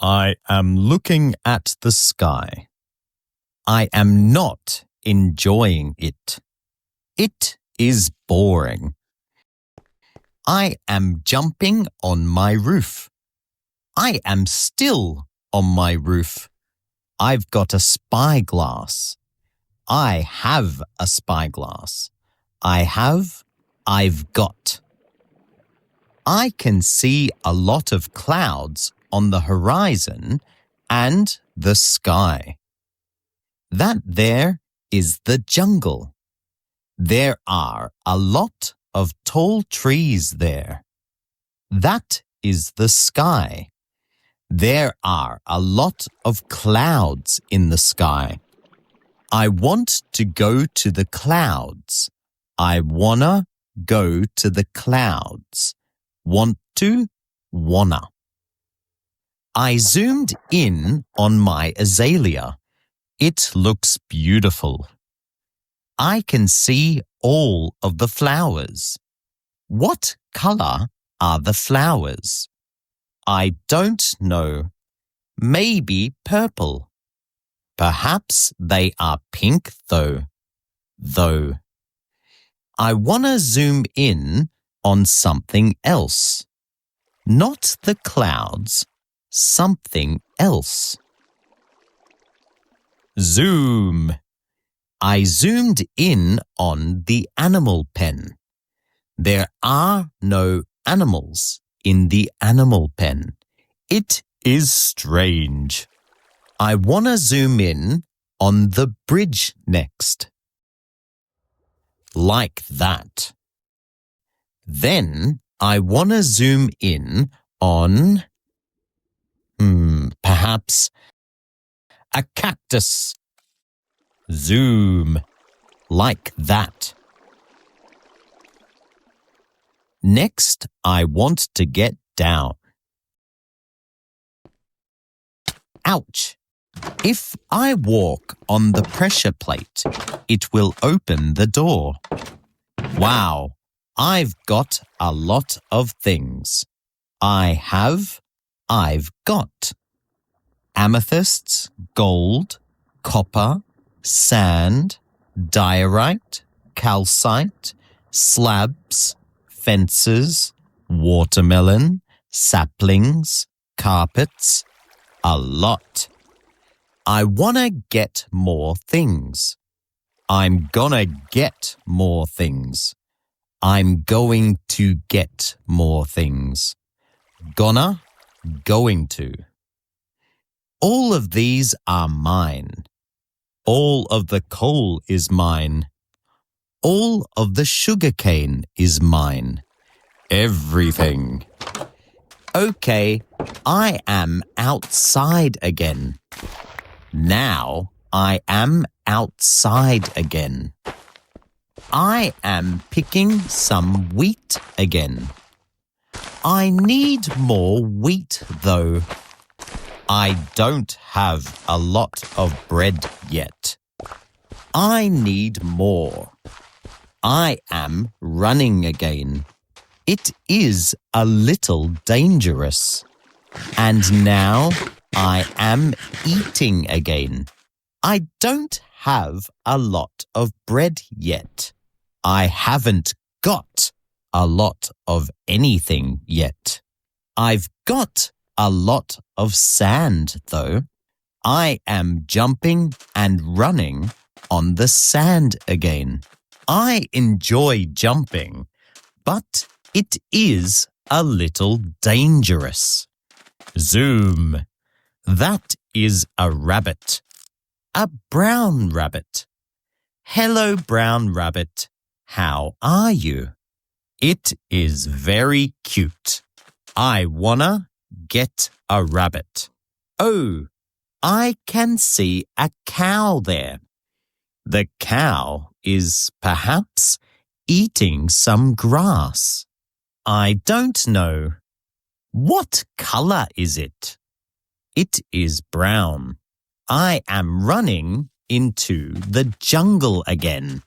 I am looking at the sky. I am not enjoying it. It is boring. I am jumping on my roof. I am still on my roof. I've got a spyglass. I have a spyglass. I've got. I can see a lot of clouds on the horizon and the sky. That there is the jungle. There are a lot of tall trees there. That is the sky. There are a lot of clouds in the sky. I want to go to the clouds. I wanna go to the clouds. Want to, wanna. I zoomed in on my azalea. It looks beautiful. I can see all of the flowers. What color are the flowers? I don't know. Maybe purple. Perhaps they are pink though. I wanna zoom in on something else. Not the clouds, something else. Zoom. I zoomed in on the animal pen. There are no animals in the animal pen. It is strange. I wanna zoom in on the bridge next. Like that. Then I wanna zoom in on, perhaps a cactus. Zoom. Like that. Next, I want to get down. Ouch! If I walk on the pressure plate, it will open the door. Wow! I've got a lot of things. I've got amethysts, gold, copper, sand, diorite, calcite, slabs, fences, watermelon, saplings, carpets, a lot. I wanna get more things. I'm gonna get more things. I'm going to get more things. Gonna, going to. All of these are mine. All of the coal is mine. All of the sugarcane is mine. Everything. Okay, I am outside again. Now I am outside again. I am picking some wheat again. I need more wheat though. I don't have a lot of bread yet. I need more. I am running again. It is a little dangerous. And now I am eating again. I don't have a lot of bread yet. I haven't got a lot of anything yet. I've got a lot of sand though. I am jumping and running on the sand again. I enjoy jumping, but it is a little dangerous. Zoom. That is a rabbit. A brown rabbit. Hello, brown rabbit. How are you? It is very cute. I wanna get a rabbit. Oh, I can see a cow there. The cow is perhaps eating some grass. I don't know. What color is it? It is brown. I am running into the jungle again.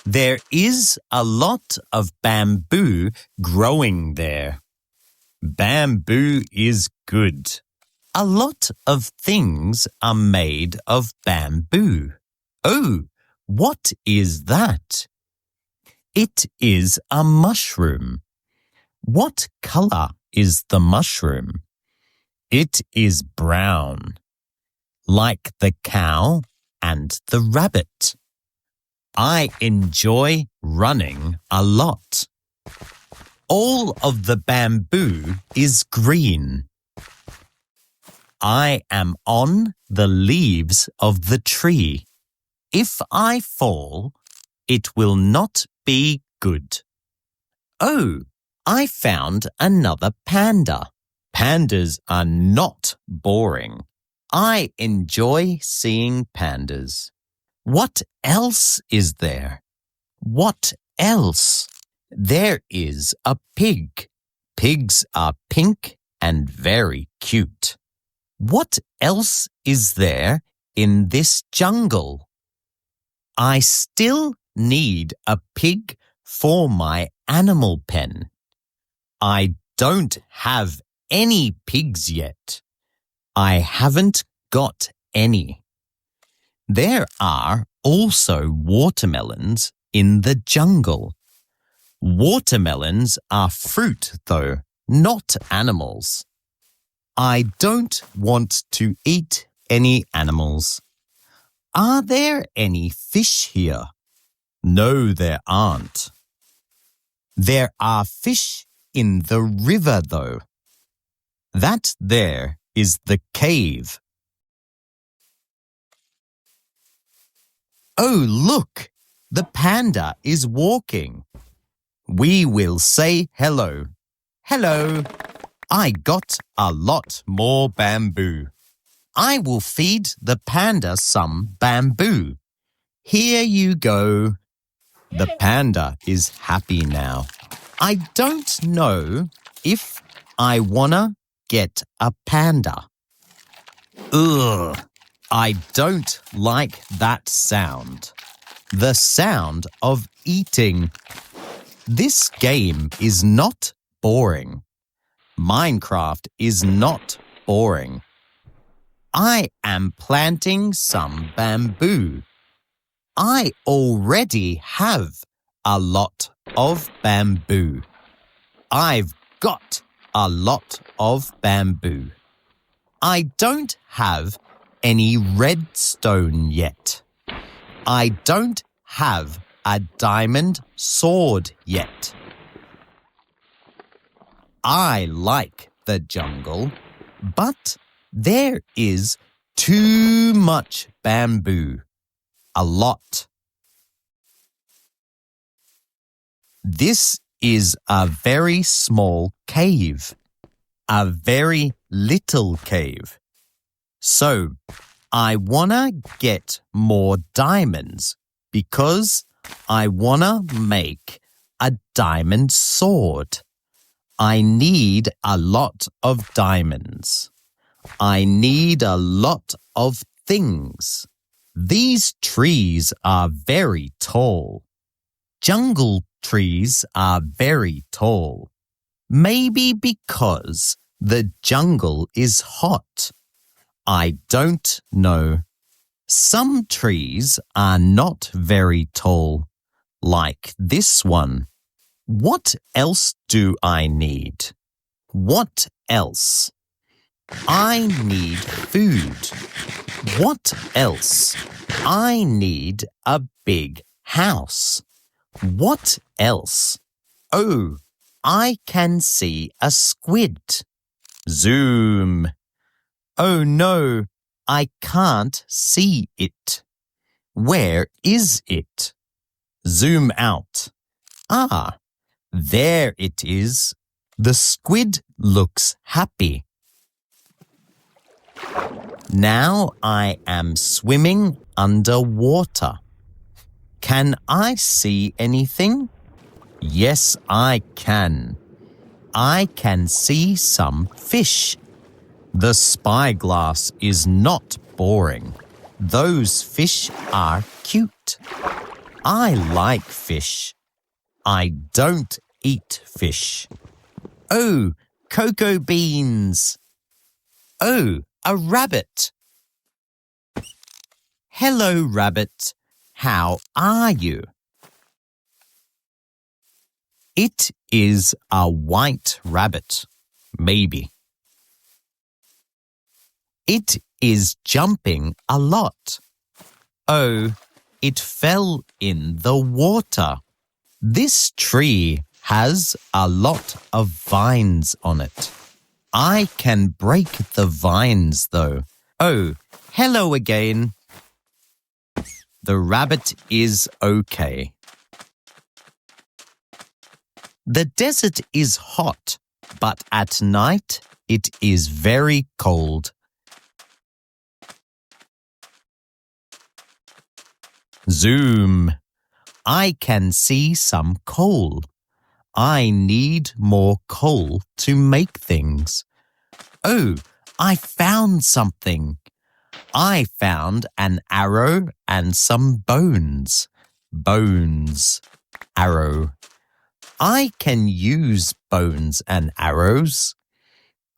There is a lot of bamboo growing there. Bamboo is good. A lot of things are made of bamboo. Oh, what is that? It is a mushroom. What color is the mushroom? It is brown, like the cow and the rabbit. I enjoy running a lot. All of the bamboo is green. I am on the leaves of the tree. If I fall, it will not be good. Oh, I found another panda. Pandas are not boring. I enjoy seeing pandas. What else is there? What else? There is a pig. Pigs are pink and very cute. What else is there in this jungle? I still need a pig for my animal pen. I don't have any pigs yet. I haven't got any. There are also watermelons in the jungle. Watermelons are fruit, though, not animals. I don't want to eat any animals. Are there any fish here? No, there aren't. There are fish in the river, though. That there is the cave. Oh, look! The panda is walking. We will say hello. Hello. I got a lot more bamboo. I will feed the panda some bamboo. Here you go. The panda is happy now. I don't know if I wanna get a panda. Ugh, I don't like that sound. The sound of eating. This game is not boring. Minecraft is not boring. I am planting some bamboo. I already have a lot of bamboo. I've got a lot of bamboo. I don't have any redstone yet. I don't have a diamond sword yet. I like the jungle, but there is too much bamboo. A lot. This is a very small cave. A very little cave. So, I wanna get more diamonds because I wanna make a diamond sword. I need a lot of diamonds. I need a lot of things. These trees are very tall. Jungle trees are very tall. Maybe because the jungle is hot. I don't know. Some trees are not very tall, like this one. What else do I need? What else? I need food. What else? I need a big house. What else? Oh, I can see a squid. Zoom. Oh no, I can't see it. Where is it? Zoom out. Ah, there it is. The squid looks happy. Now I am swimming underwater. Can I see anything? Yes, I can. I can see some fish. The spyglass is not boring. Those fish are cute. I like fish. I don't eat fish. Oh, cocoa beans. Oh, a rabbit. Hello, rabbit. How are you? It is a white rabbit, maybe. It is jumping a lot. Oh, it fell in the water. This tree has a lot of vines on it. I can break the vines, though. Oh, hello again. The rabbit is okay. The desert is hot, but at night it is very cold. Zoom. I can see some coal. I need more coal to make things. Oh, I found something. I found an arrow and some bones. Bones. Arrow. I can use bones and arrows.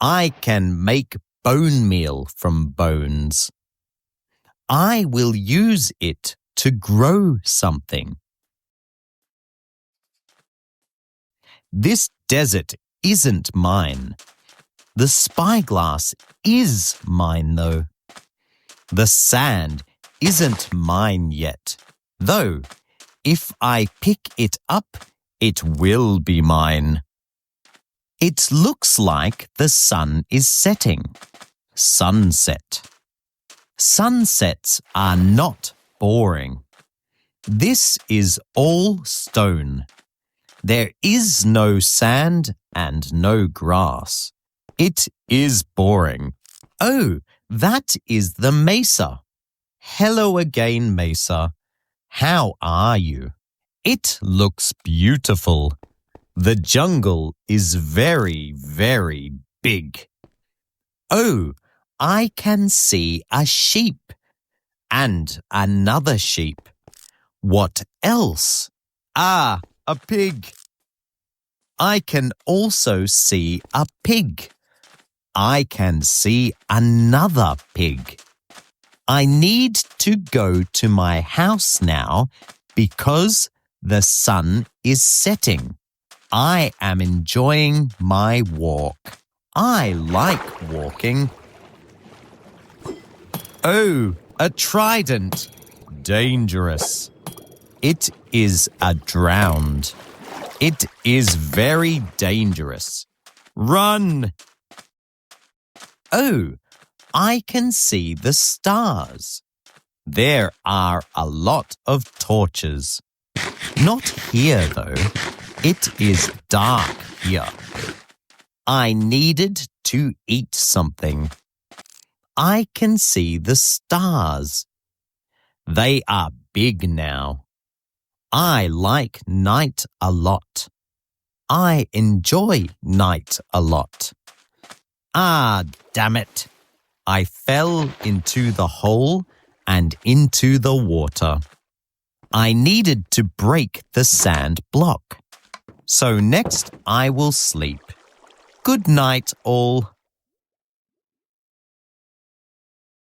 I can make bone meal from bones. I will use it to grow something. This desert isn't mine. The spyglass is mine, though. The sand isn't mine yet, though if I pick it up, it will be mine. It looks like the sun is setting. Sunset. Sunsets are not boring. This is all stone. There is no sand and no grass. It is boring. Oh, that is the mesa. Hello again, mesa. How are you? It looks beautiful. The jungle is very, very big. Oh, I can see a sheep and another sheep. What else? Ah, a pig. I can also see a pig. I can see another pig. I need to go to my house now because the sun is setting. I am enjoying my walk. I like walking. Oh, a trident. Dangerous. It is a drowned. It is very dangerous. Run! Oh, I can see the stars. There are a lot of torches. Not here, though. It is dark here. I needed to eat something. I can see the stars. They are big now. I like night a lot. I enjoy night a lot. Ah, damn it. I fell into the hole and into the water. I needed to break the sand block. So next I will sleep. Good night, all.